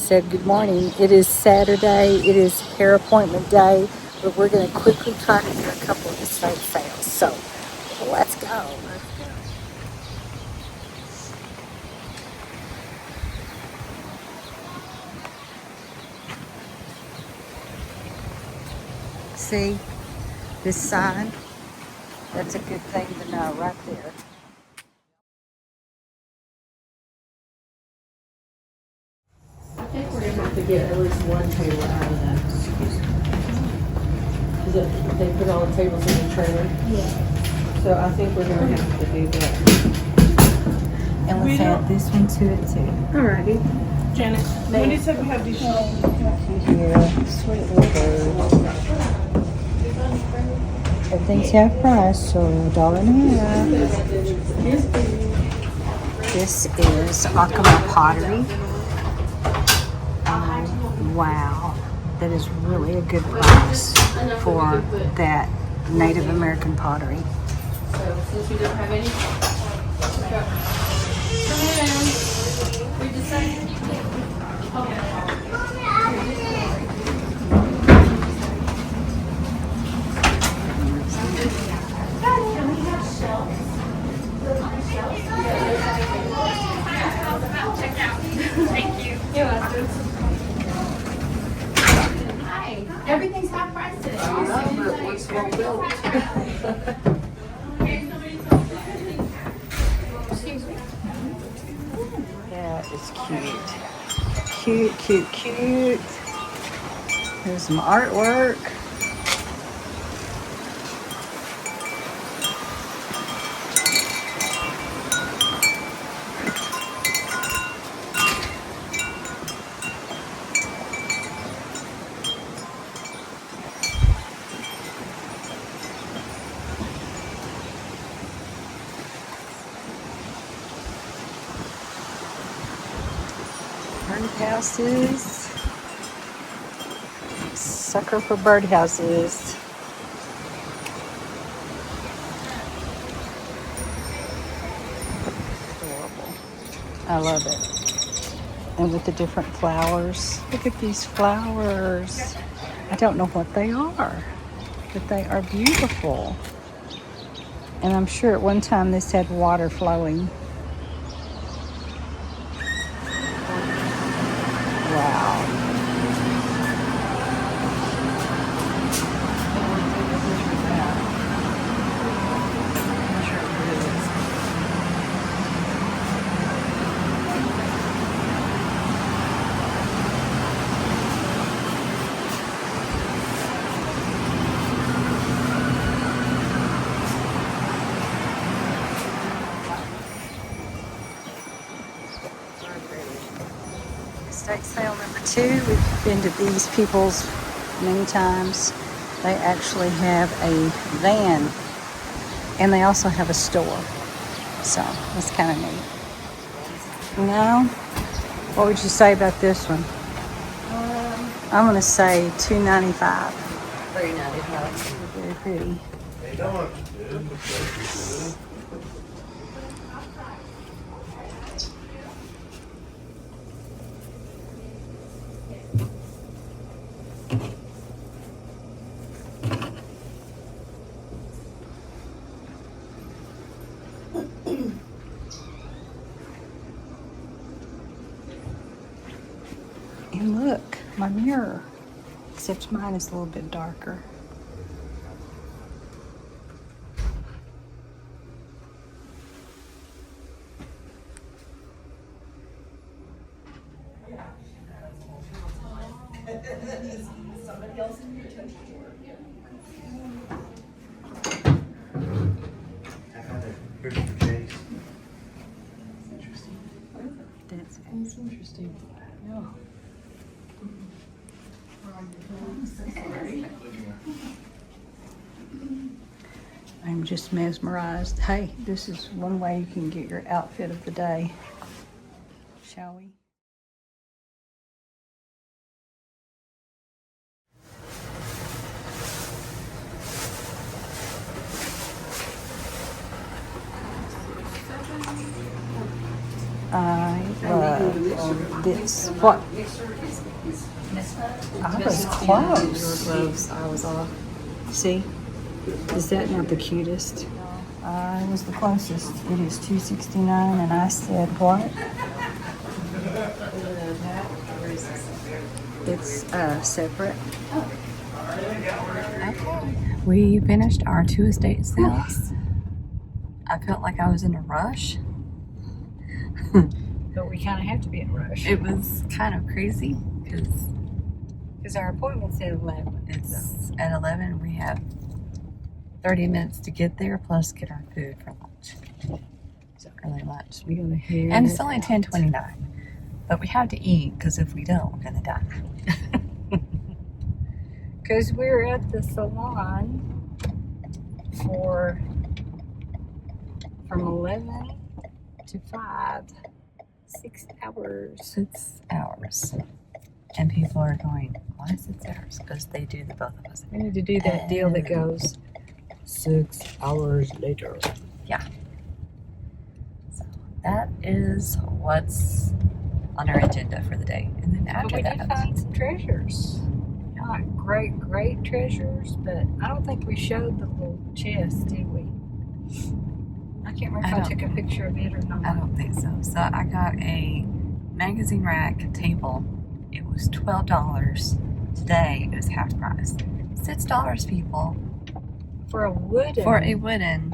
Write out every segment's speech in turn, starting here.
said good morning. It is Saturday. It is hair appointment day, but we're going to quickly try to do a couple of estate sales. So let's go. See this sign? That's a good thing to know right there. I think we're going to have to get at least one table out of that. Because they put all the tables in the trailer. Yeah. So I think we're going to have to do that. And let's add this one to it too. Alrighty. Janet, when you said we have these Here, sweet little bird. Everything's half price, so $1.50. This is Acoma pottery. Wow, that is really a good price for that Native American pottery. So since we don't have any, come in. We decided you can. Everything's half price today. What's well built? That is cute. Cute, cute, cute. There's some artwork. Birdhouses. Sucker for birdhouses. Adorable. I love it. And with the different flowers. Look at these flowers. I don't know what they are, but they are beautiful. And I'm sure at one time this had water flowing. Wow. Estate sale number 2. We've been to these people's many times. They actually have a van and they also have a store. So that's kind of neat. Now, what would you say about this one? I'm going to say $2.95. $3.95. Very pretty. And look, my mirror, except mine is a little bit darker. somebody else in your attention. That's interesting. Yeah. I'm just mesmerized. Hey, this is one way you can get your outfit of the day. Shall we? I love this. What? I was close. Your gloves, I was off. See? Is that not the cutest? I was the closest. It is $2.69, and I said what? It's separate. Okay. We finished our 2 estate sales. I felt like I was in a rush. But we kind of have to be in a rush. It was kind of crazy because our appointment's at 11. It's at 11. We have 30 minutes to get there, plus get our food for lunch. So early lunch. We're gonna hear. And it's only 10:29. But we have to eat, because if we don't, we're gonna die. Because we're at the salon from 11 to 5, 6 hours. 6 hours. And people are going, why 6 hours? Because they do the both of us. We need to do that deal that goes 6 hours later. Yeah. So that is what's on our agenda for the day. And then But after we that, did find some treasures. Not great treasures, but I don't think we showed the little chest, did we? I can't remember if I took a picture of it or not. I don't think so. So I got a magazine rack table. It was $12. Today it was half price. $6, people, For a wooden. for a wooden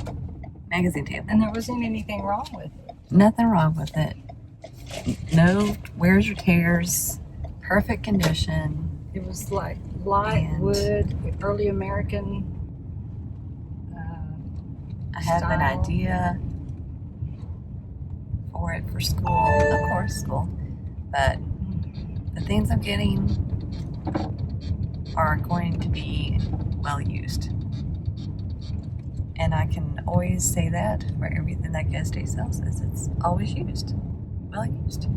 magazine table. And there wasn't anything wrong with it. Nothing wrong with it. No wears or tears. Perfect condition. It was like light And- wood, early American. I have an Style. idea for it for school, of course, school. But the things I'm getting are going to be well used. And I can always say that for everything that Guest Day sells is it's always used, well used.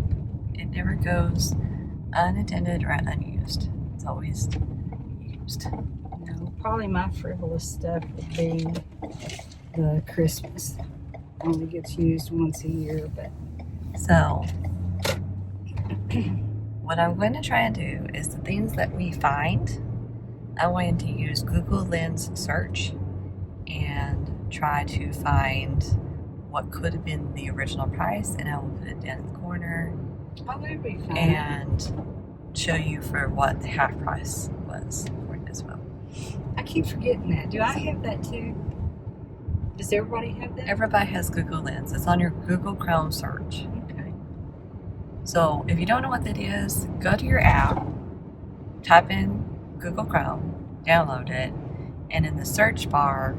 It never goes unattended or unused. It's always used. No, probably my frivolous stuff would be the Christmas. Only gets used once a year, but So, what I'm going to try and do is the things that we find, I'm going to use Google Lens search and try to find what could have been the original price, and I will put it down in the corner oh, that'd be fun. and show you for what the half price was for it as well. I keep forgetting that. Do I have that too? Does everybody have that? Everybody has Google Lens. It's on your Google Chrome search. Okay. So if you don't know what that is, go to your app, type in Google Chrome, download it, and in the search bar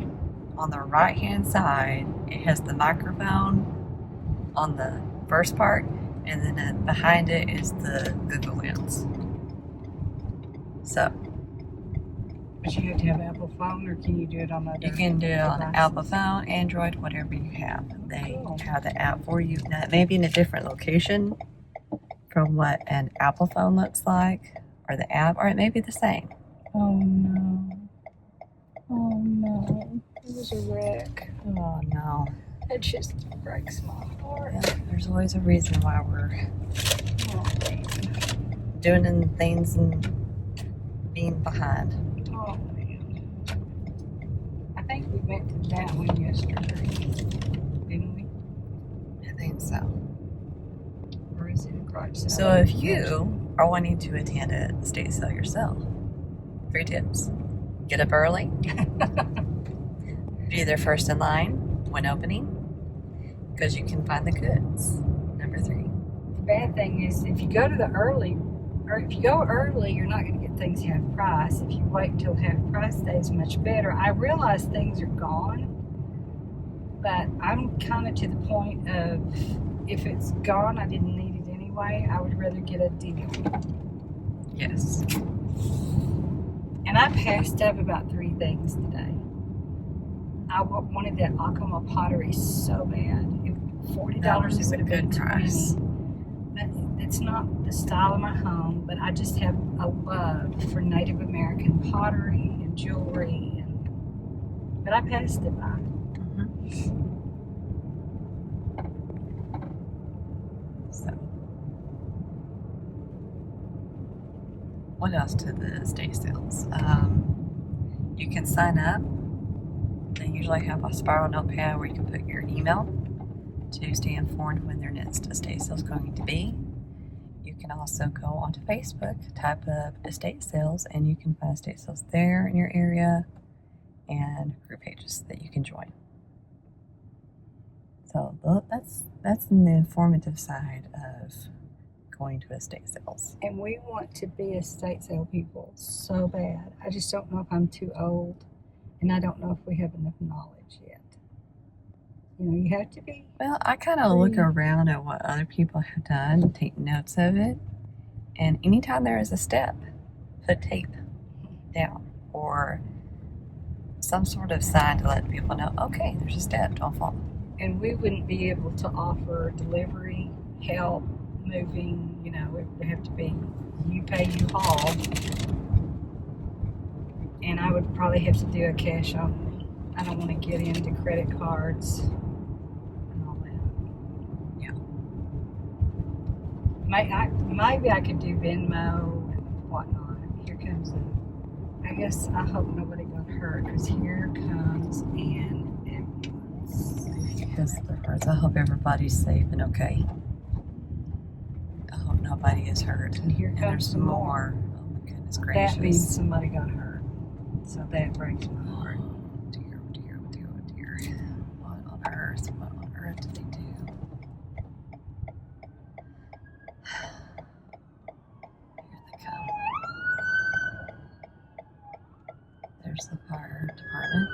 on the right hand side, it has the microphone on the first part, and then behind it is the Google Lens. So But you have to have Apple phone, or can you do it on other? you can do it on devices? Apple phone, Android, whatever you have. They Cool. have the app for you. Now, it may be in a different location from what an Apple phone looks like, or the app, or it may be the same. Oh no. Oh no. It was a wreck. Oh no. It just breaks my heart. Yeah, there's always a reason why we're Oh, man. doing things and being behind. Oh, man. I think we went to that one yesterday, didn't we? I think so. Or is it a garage sale? So if you are wanting to attend a estate sale yourself, 3 tips. Get up early. Be there first in line when opening, because you can find the goods. Number 3. The bad thing is if you go to the early, or if you go early, you're not going to get things half price. If you wait until half price day, it's much better. I realize things are gone, but I'm kind of to the point of if it's gone, I didn't need it anyway. I would rather get a deal. Yes. And I passed up about 3 things today. I wanted that Acoma pottery so bad. $40 That was it would have a good been price. $20. But it's not the style of my home, but I just have a love for Native American pottery and jewelry. But I passed it by. So, what else to the estate sales? You can sign up. They usually have a spiral notepad where you can put your email to stay informed when their next estate sale is going to be. You can also go onto Facebook, type up estate sales, and you can find estate sales there in your area and group pages that you can join. So that's the informative side of going to estate sales. And we want to be estate sale people so bad. I just don't know if I'm too old, and I don't know if we have enough knowledge yet. You know, you have to be. Well, I kind of look around at what other people have done, take notes of it, and anytime there is a step, put tape down or some sort of sign to let people know, okay, there's a step, don't fall. And we wouldn't be able to offer delivery, help, moving, you know, it would have to be you pay, you haul. And I would probably have to do a cash only. I don't want to get into credit cards and all that. Yeah. Maybe I could do Venmo and whatnot. Here comes I guess I hope nobody got hurt, because here comes an ambulance. That's the parts. I hope everybody's safe and okay. I hope nobody is hurt. And here And comes there's some more. Oh my goodness gracious. That means somebody got hurt. So that breaks my heart. Oh dear, oh dear, oh dear, oh dear. What on earth? What on earth did they do? Here they come. There's the fire department.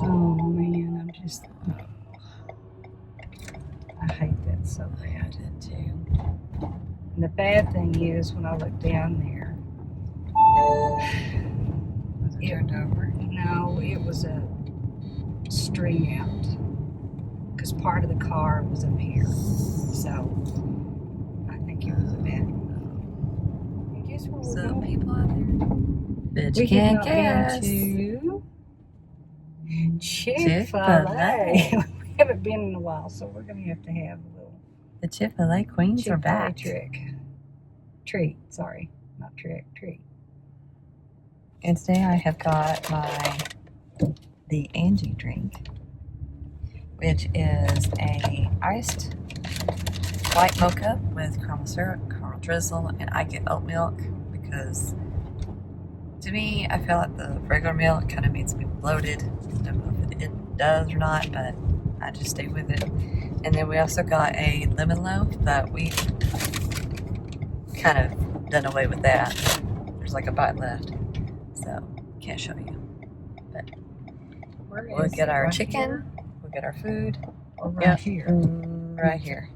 Oh man, I'm just. I hate that so I bad. did too. And the bad thing is, when I look down there, Was it turned over? no, it was a string out. Because part of the car was up here. So, I think it was a bad one. And guess where we're Some going? people out there. Bitch We can't have not guess. been to Chick-fil-A. Chick-fil-A. We haven't been in a while, so we're going to have a little The Chick-fil-A queens are Chick-fil-A back. treat. Sorry, not treat. And today I have got the Angie drink, which is a iced white mocha with caramel syrup, caramel drizzle, and I get oat milk because to me, I feel like the regular milk kind of makes me bloated. I don't know if it does or not, but I just stay with it. And then we also got a lemon loaf, but we kind of done away with that. There's like a bite left, so can't show you. But Where we'll is get it? our Right chicken, here? we'll get our food. Or right here? Right here.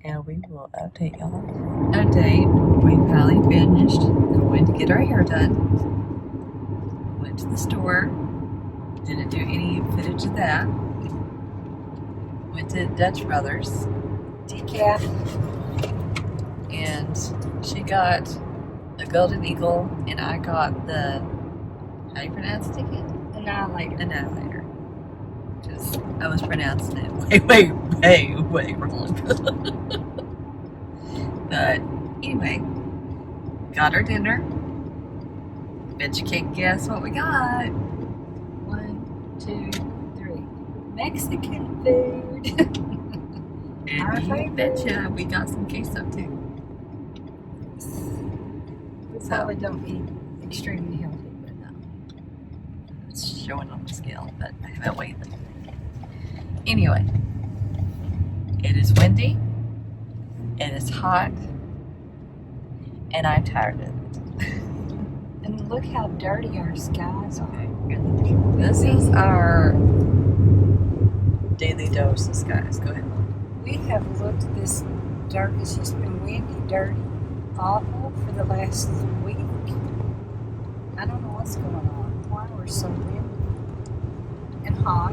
And we will update y'all. Update. We finally finished going to get our hair done. Went to the store. Didn't do any footage of that. Went to Dutch Brothers. Decaf. And she got a golden eagle, and I got the, how do you pronounce it again? Annihilator. Annihilator. Just, I was pronouncing it way wrong. But anyway, got our dinner. Bet you can't guess what we got. 1, 2, 3. Mexican food. Our And you favorite. betcha we got some queso too. We So- probably don't eat extremely healthy, but It's showing on the scale, but I haven't weighed lately. Anyway, it is windy, it is hot, and I'm tired of it. and look how dirty our skies are. This is our daily dose of skies. Go ahead. We have looked at this dirt. It's just been windy, dirty, awful for the last week. I don't know what's going on. Why we're so windy and hot.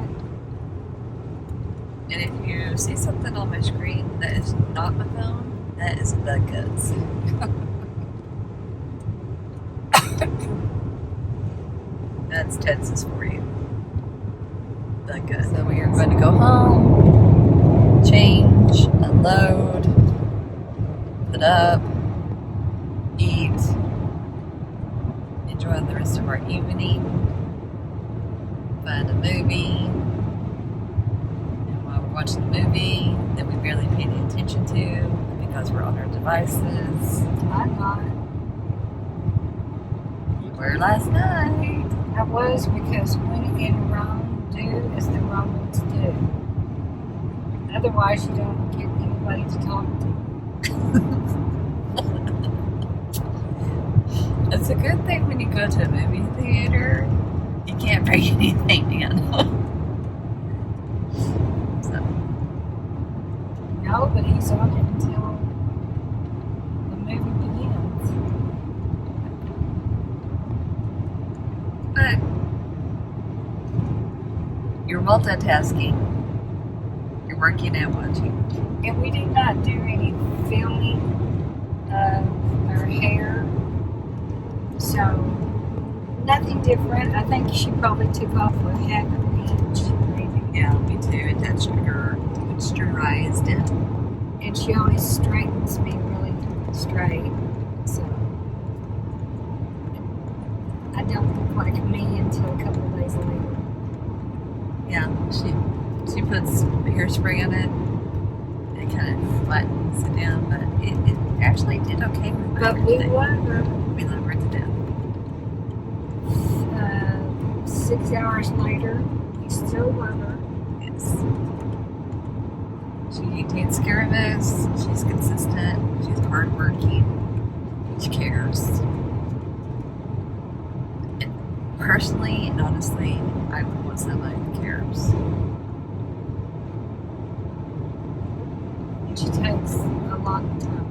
And if you see something on my screen that is not my phone, that is bug guts. That's Texas for you. Bug guts. So we are going to go home, change, unload, put up, eat, enjoy the rest of our evening. Find a movie. And while we're watching the movie that we barely pay any attention to because we're on our devices. I'm not. You were last night. I was, because when in Rome, do as the Romans do. Otherwise, you don't get anybody to talk to. It's a good thing when you go to a movie theater, you can't bring anything in. So, No, but he's on it until the movie begins. but you're multitasking. You're working and watching. And we did not do any filming of our hair. So, nothing different. I think she probably took off a half an inch, maybe. Yeah, me too. It texturized it. And she always straightens me really straight. So, I don't look like me until a couple of days later. Yeah, she puts hairspray on it. It kind of flattens it down, but it actually did okay with my But hair we today. love her. We love her to death. 6 hours later, we still love her. Yes. She takes care of us. She's consistent. She's hardworking. She cares. And personally and honestly, I want somebody who cares. And she takes a lot of time.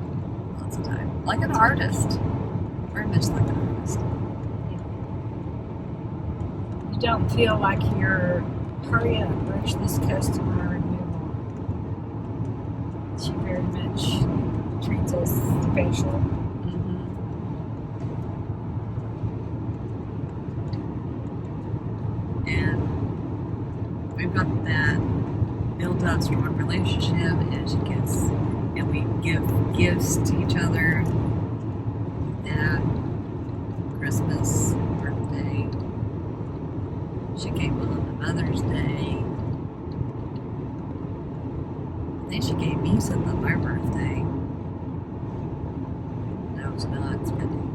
Lots of time. Like an artist. Very much like an artist. You don't feel like you're, hurry up, rush this customer and move on. She very much treats us special. And we've got that built up strong relationship, and she gives, and we give gifts to each other. That Christmas, birthday, she gave one on Mother's Day. I think she gave me something on my birthday. And I was not spending.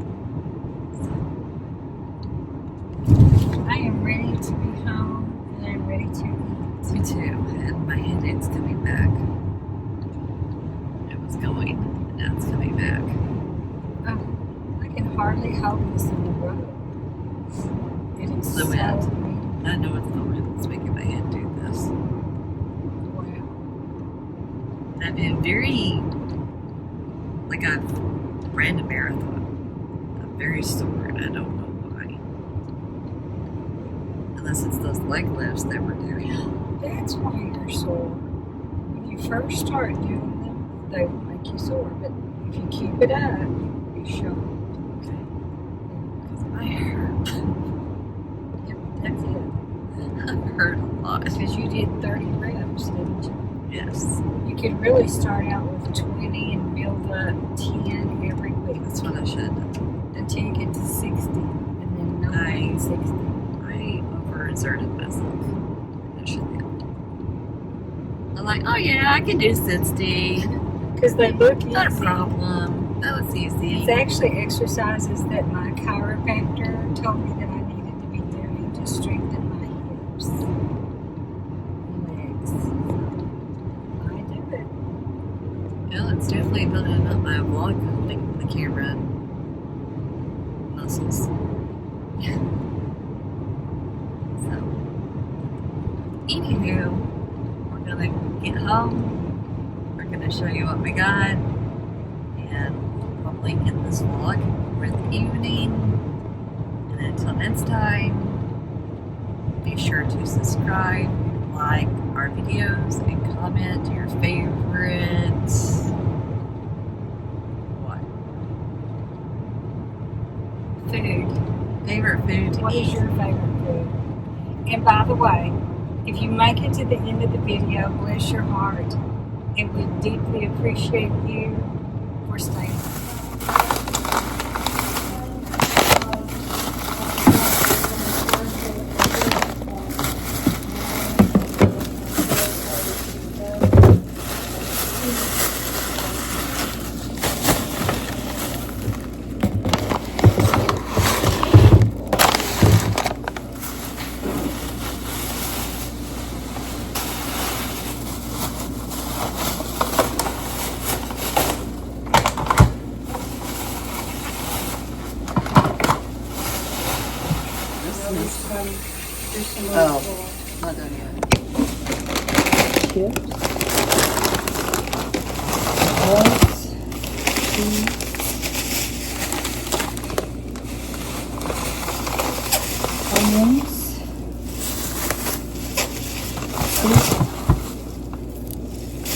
I am ready to be home, and I'm ready to eat. Me too, and my headache's coming back. It was going, and now it's coming back. Oh, I can hardly hold this in the road. It is The so wind. mean. I know it's the wind that's making my head do this. Wow. And I've been very, like I've ran a marathon. I'm very sore, and I don't know why. Unless it's those leg lifts that we're doing. That's why you're sore. When you first start doing them, they will make you sore. But if you keep it up, you'll be sure. Okay. Because I hurt. Yep, that's it. I hurt a lot. Because you did 30 reps, didn't you? Yes. You could really start out with 20 and build up 10 every week That's what I should have done. until you get to 60. And then no more than 60. I overexerted myself. I should have. I'm like, oh yeah, I can do 60. Because they look easy. Not a problem. That was easy. It's actually exercises that my chiropractor told me that I needed to be doing to strengthen my hips and legs. I do it. Well, it's definitely building up my vlog the camera muscles. So, anywho, we're gonna get home. We're gonna show you what we got, and probably end this vlog for the evening. And until next time, be sure to subscribe, like our videos, and comment your favorite. What? Food. Favorite food to What eat. is your favorite food? And by the way, if you make it to the end of the video, bless your heart. And we deeply appreciate you for staying. there's some Oh. little Not done yet. chips, eggs, cheese, onions,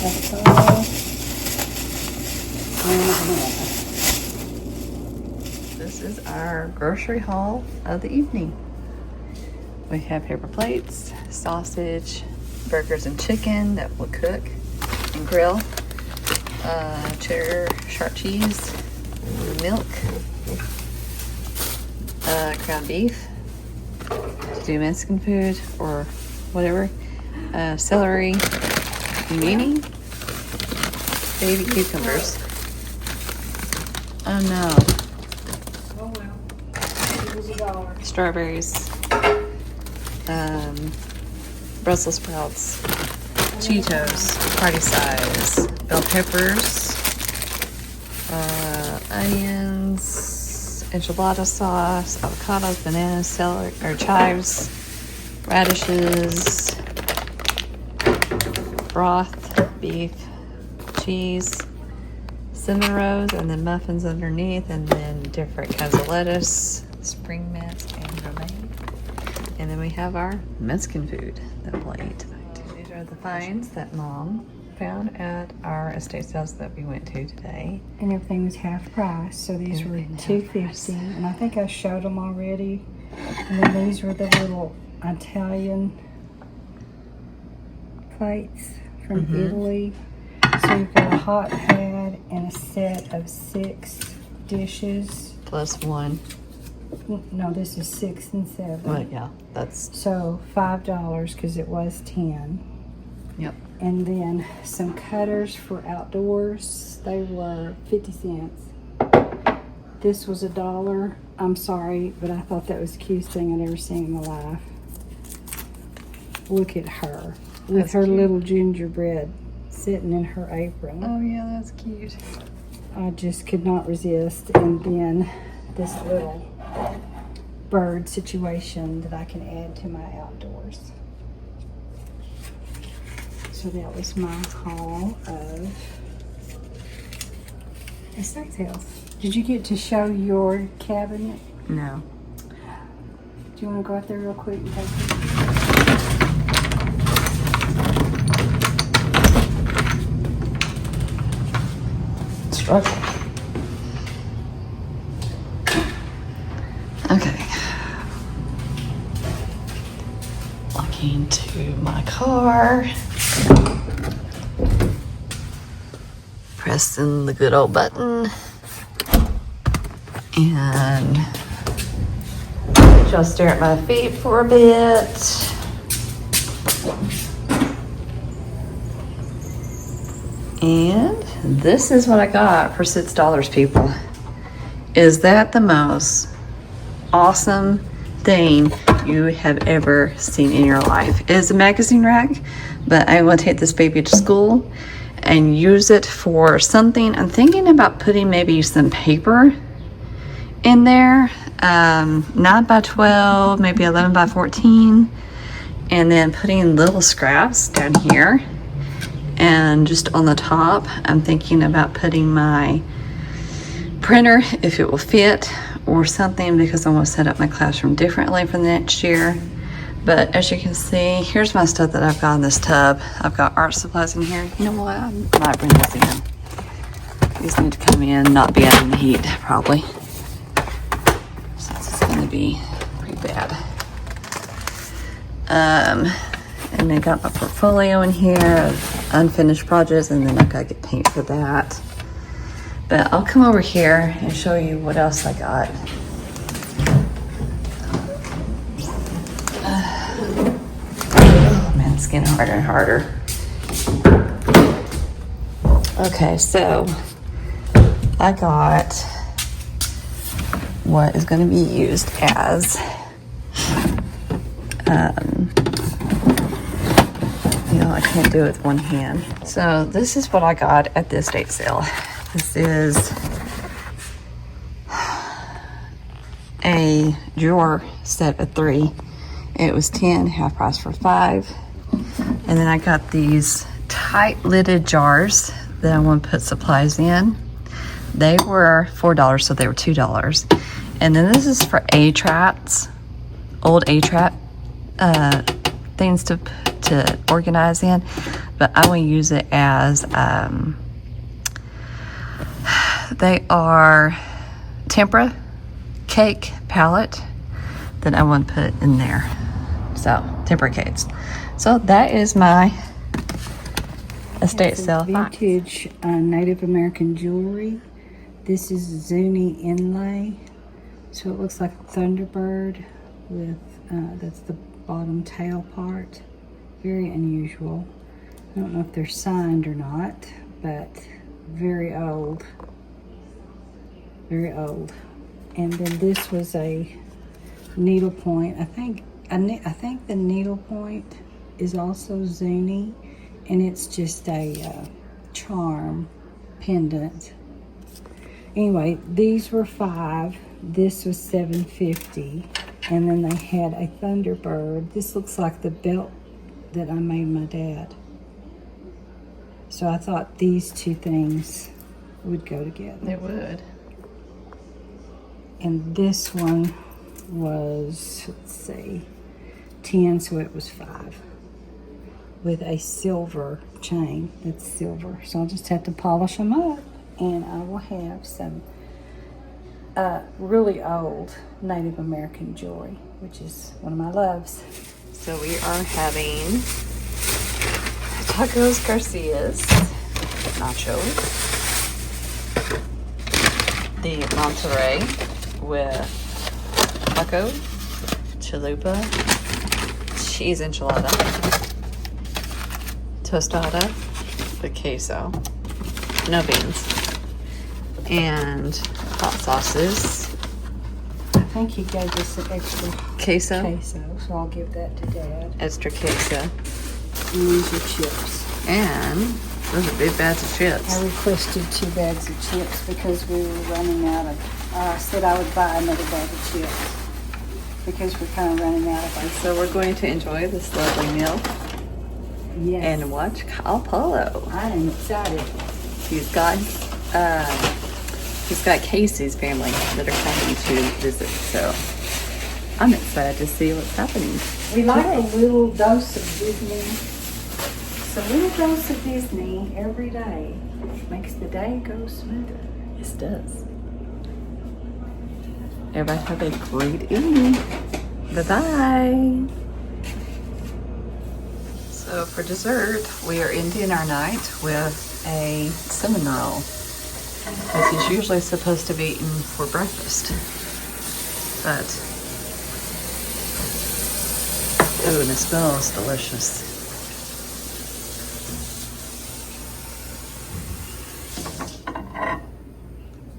avocado, and a banana. This is our grocery haul of the evening. We have paper plates, sausage, burgers and chicken that we'll cook and grill, cheddar, sharp cheese, milk, ground beef to do Mexican food or whatever, celery, mini, baby cucumbers. Oh no. Oh well, it was $1. Strawberries, Brussels sprouts, Cheetos, party size, bell peppers, onions, enchilada sauce, avocados, bananas, celery, or chives, radishes, broth, beef, cheese, cinnamon rolls, and then muffins underneath, and then different kinds of lettuce, spring mint, and romaine. And then we have our Mexican food that we'll eat tonight. These are the finds that Mom found at our estate sales that we went to today. And everything was half price, so these were Everything half $2.50, and I think I showed them already. And then these were the little Italian plates from Italy. So you've got a hot pad and a set of 6 dishes. Plus one. No, this is 6 and 7. Well, yeah, that's, So $5 because it was 10. yep. And then some cutters for outdoors. They were 50 cents. This was $1. I'm sorry, but I thought that was the cutest thing I'd ever seen in my life. Look at her with That's her cute. little gingerbread sitting in her apron. Oh yeah, that's cute. I just could not resist. And then this little bird situation that I can add to my outdoors. So that was my haul of estate sales. Did you get to show your cabinet? No. Do you want to go out there real quick and take it? Struggle. Okay. Walking to my car. Pressing the good old button. And just stare at my feet for a bit. And this is what I got for $6, people. Is that the most awesome thing you have ever seen in your life? It is a magazine rack, but I'm going to take this baby to school and use it for something. I'm thinking about putting maybe some paper in there, 9 by 12, maybe 11 by 14, and then putting little scraps down here. And just on the top, I'm thinking about putting my printer, if it will fit, or something, because I want to set up my classroom differently for the next year. But as you can see, here's my stuff that I've got in this tub. I've got art supplies in here. You know what? I might bring this in. These need to come in, not be out in the heat, probably, since it's going to be pretty bad. And I got my portfolio in here of unfinished projects, and then I've got to get paint for that. But I'll come over here and show you what else I got. Oh man, it's getting harder and harder. Okay, so I got what is going to be used as you know, I can't do it with one hand. So this is what I got at the estate sale. This is a drawer set of 3. It was 10, half price for 5. And then I got these tight lidded jars that I want to put supplies in. They were $4, so they were $2. And then this is for A-traps, old A-trap things to organize in. But I want to use it as, they are tempera cake palette that I want to put in there. So, tempera cakes. So that is my estate sale. Vintage Native American jewelry. This is Zuni inlay. So it looks like a Thunderbird with, that's the bottom tail part. Very unusual. I don't know if they're signed or not, but very old. Very old. And then this was a needlepoint. I think the needlepoint is also Zuni, and it's just a charm pendant. Anyway, these were $5. This was $7.50, and then they had a Thunderbird. This looks like the belt that I made my dad. So I thought these two things would go together. They would. And this one was, let's see, 10, so it was 5. With a silver chain. That's silver. So I'll just have to polish them up, and I will have some really old Native American jewelry, which is one of my loves. So we are having tacos Garcia's, nachos, the Monterey with taco, chalupa, cheese enchilada, tostada with queso, no beans, and hot sauces. I think he gave us some extra Queso, queso, so I'll give that to Dad. extra queso, And these are chips. and those are big bags of chips. I requested 2 bags of chips because we were running out of, I said I would buy another bag of chips because we're kind of running out of our. So we're going to enjoy this lovely meal Yes. and watch Kyle Polo. I am excited. He's got Casey's family that are coming to visit, so I'm excited to see what's happening. We like a little dose of Disney. It's a little dose of Disney every day. Makes the day go smoother. Yes, it does. Everybody have a great evening. Bye-bye. So for dessert, we are ending our night with a cinnamon roll, which is usually supposed to be eaten for breakfast. But, ooh, and it smells delicious.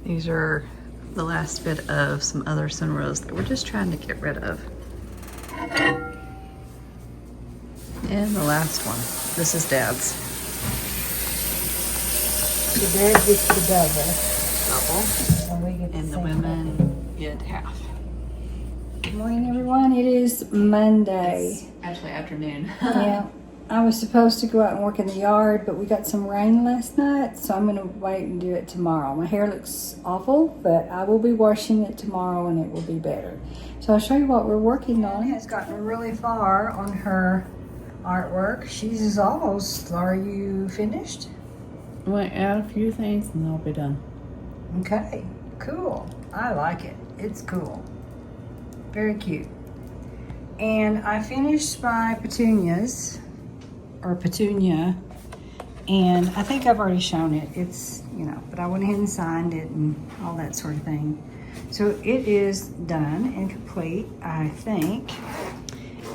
These are the last bit of some other cinnamon rolls that we're just trying to get rid of. And the last one. This is Dad's. The dad gets the double. Double. And we get And the same women get half. Good morning, everyone. It is Monday. It's actually afternoon. Yeah, I was supposed to go out and work in the yard, but we got some rain last night, so I'm going to wait and do it tomorrow. My hair looks awful, but I will be washing it tomorrow and it will be better. So I'll show you what we're working on. Has gotten really far on her artwork. She's almost. Are you finished? I'm going to add a few things and I'll be done. Okay, cool. I like it. It's cool. Very cute. And I finished my petunias, or petunia, and I think I've already shown it. It's, you know, but I went ahead and signed it and all that sort of thing. So it is done and complete, I think.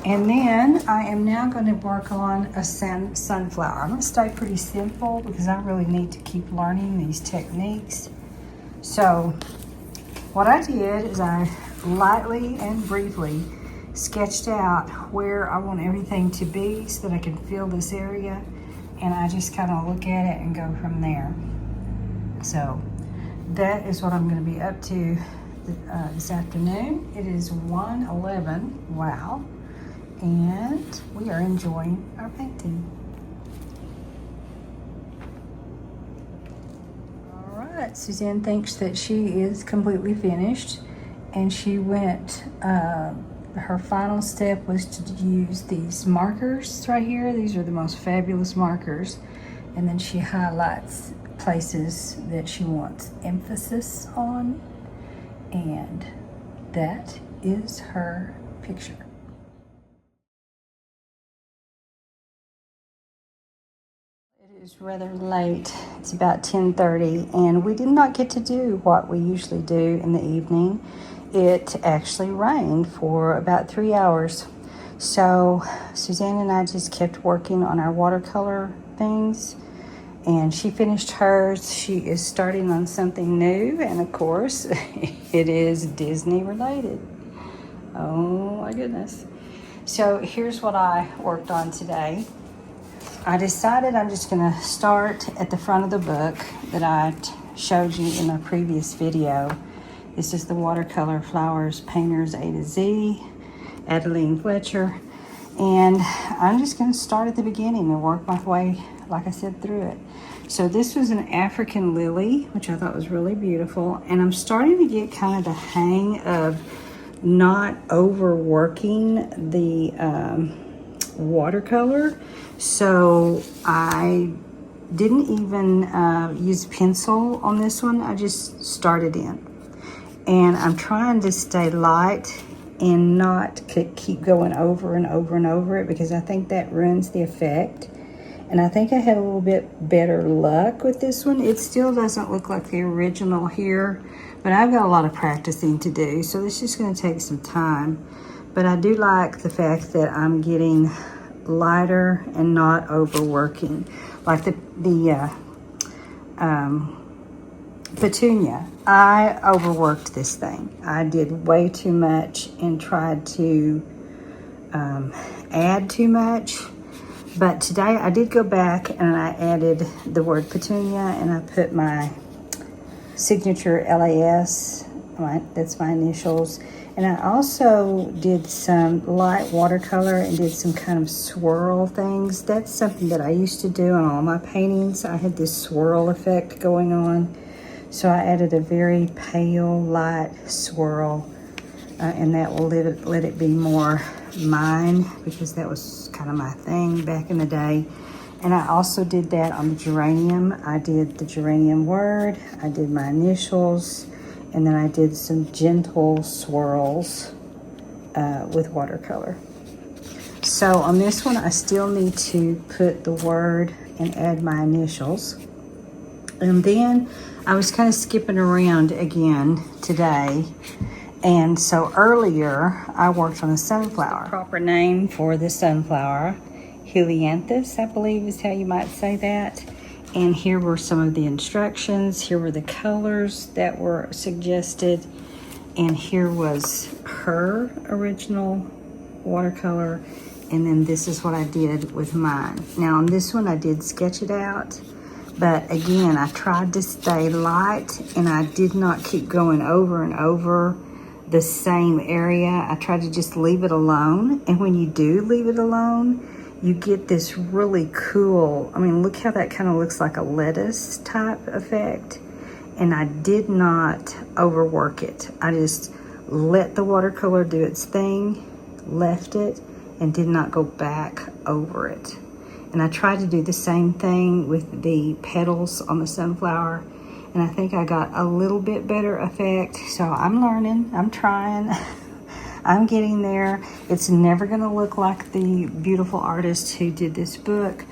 And then I am now going to work on a sunflower. I'm going to stay pretty simple because I really need to keep learning these techniques. So what I did is I lightly and briefly sketched out where I want everything to be so that I can fill this area, and I just kind of look at it and go from there. So that is what I'm going to be up to this afternoon. It is 1:11. Wow. And we are enjoying our painting. All right, Suzanne thinks that she is completely finished, and she went, her final step was to use these markers right here. These are the most fabulous markers. And then she highlights places that she wants emphasis on. And that is her picture. It is rather late. It's about 10:30, and we did not get to do what we usually do in the evening. It actually rained for about 3 hours. So Suzanne and I just kept working on our watercolor things, and she finished hers. She is starting on something new, and of course, it is Disney related. Oh my goodness. So here's what I worked on today. I decided I'm just going to start at the front of the book that I showed you in my previous video. This is the Watercolor Flowers Painters A to Z, Adeline Fletcher. And I'm just going to start at the beginning and work my way, like I said, through it. So this was an African lily, which I thought was really beautiful. And I'm starting to get kind of the hang of not overworking the watercolor. So I didn't even use pencil on this one. I just started in. And I'm trying to stay light and not keep going over and over and over it, because I think that ruins the effect. And I think I had a little bit better luck with this one. It still doesn't look like the original here, but I've got a lot of practicing to do, so it's just going to take some time. But I do like the fact that I'm getting lighter and not overworking. Like the petunia, I overworked this thing. I did way too much and tried to add too much. But today I did go back and I added the word petunia, and I put my signature LAS, that's my initials. And I also did some light watercolor and did some kind of swirl things. That's something that I used to do on all my paintings. I had this swirl effect going on. So I added a very pale light swirl, and that will let it be more mine, because that was kind of my thing back in the day. And I also did that on the geranium. I did the geranium word, I did my initials, and then I did some gentle swirls with watercolor. So on this one, I still need to put the word and add my initials. And then I was kind of skipping around again today. And so earlier, I worked on a sunflower. The proper name for the sunflower, Helianthus, I believe is how you might say that. And here were some of the instructions. Here were the colors that were suggested. And here was her original watercolor. And then this is what I did with mine. Now on this one, I did sketch it out. But again, I tried to stay light, and I did not keep going over and over the same area. I tried to just leave it alone. And when you do leave it alone, you get this really cool, I mean, look how that kind of looks like a lettuce type effect. And I did not overwork it. I just let the watercolor do its thing, left it, and did not go back over it. And I tried to do the same thing with the petals on the sunflower, and I think I got a little bit better effect. So I'm learning, I'm trying, I'm getting there. It's never gonna look like the beautiful artist who did this book,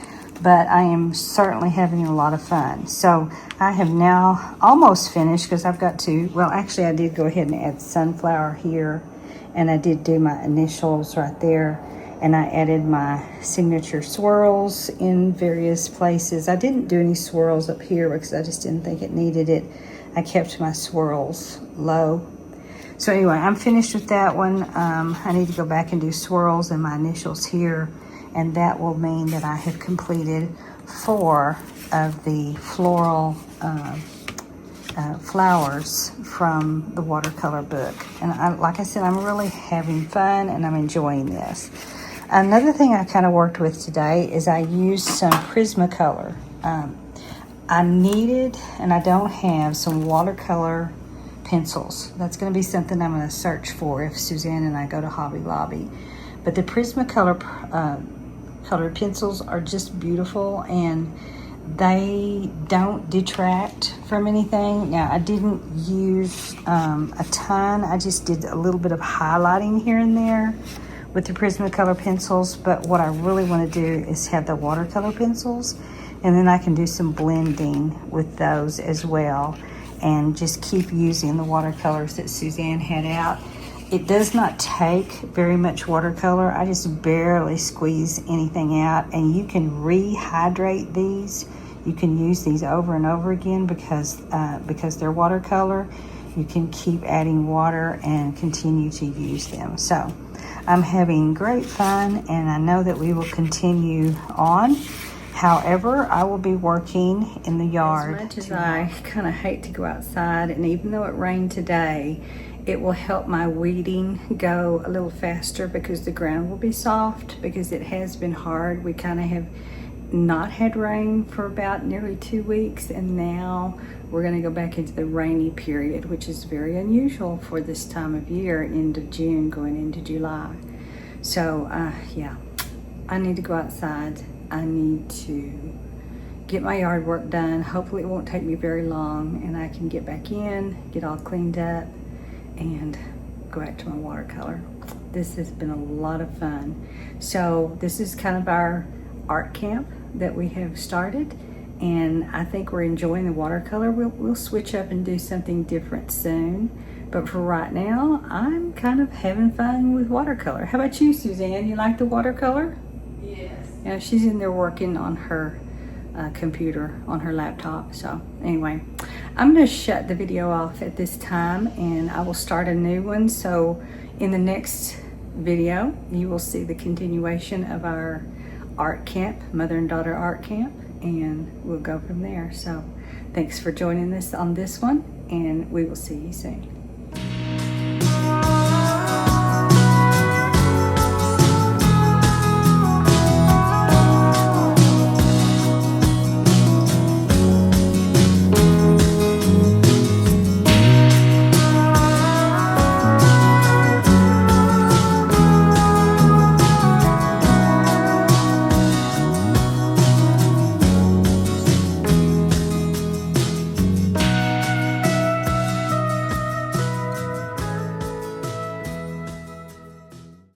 but I am certainly having a lot of fun. So I have now almost finished, because I've got to, well, actually I did go ahead and add sunflower here, and I did do my initials right there. And I added my signature swirls in various places. I didn't do any swirls up here because I just didn't think it needed it. I kept my swirls low. So anyway, I'm finished with that one. I need to go back and do swirls and my initials here. And that will mean that I have completed 4 of the floral flowers from the watercolor book. And like I said, I'm really having fun and I'm enjoying this. Another thing I kind of worked with today is I used some Prismacolor. I needed, and I don't have, some watercolor pencils. That's going to be something I'm going to search for if Suzanne and I go to Hobby Lobby. But the Prismacolor colored pencils are just beautiful, and they don't detract from anything. Now, I didn't use a ton. I just did a little bit of highlighting here and there with the Prismacolor pencils, but what I really want to do is have the watercolor pencils, and then I can do some blending with those as well, and just keep using the watercolors that Suzanne had out. It does not take very much watercolor. I just barely squeeze anything out, and you can rehydrate these. You can use these over and over again because they're watercolor. You can keep adding water and continue to use them. So I'm having great fun, and I know that we will continue on. However, I will be working in the yard. As much as I kind of hate to go outside, and even though it rained today, it will help my weeding go a little faster because the ground will be soft, because it has been hard. We kind of have not had rain for about nearly 2 weeks, and now we're going to go back into the rainy period, which is very unusual for this time of year, end of June going into July. So yeah, I need to go outside. I need to get my yard work done. Hopefully it won't take me very long, and I can get back in, get all cleaned up, and go back to my watercolor. This has been a lot of fun. So this is kind of our art camp that we have started, and I think we're enjoying the watercolor. We'll switch up and do something different soon, but for right now, I'm kind of having fun with watercolor. How about you, Suzanne? You like the watercolor? Yes. Yeah, she's in there working on her computer, on her laptop. So anyway, I'm going to shut the video off at this time, and I will start a new one. So in the next video, you will see the continuation of our art camp, mother and daughter art camp, and we'll go from there. So thanks for joining us on this one, and we will see you soon.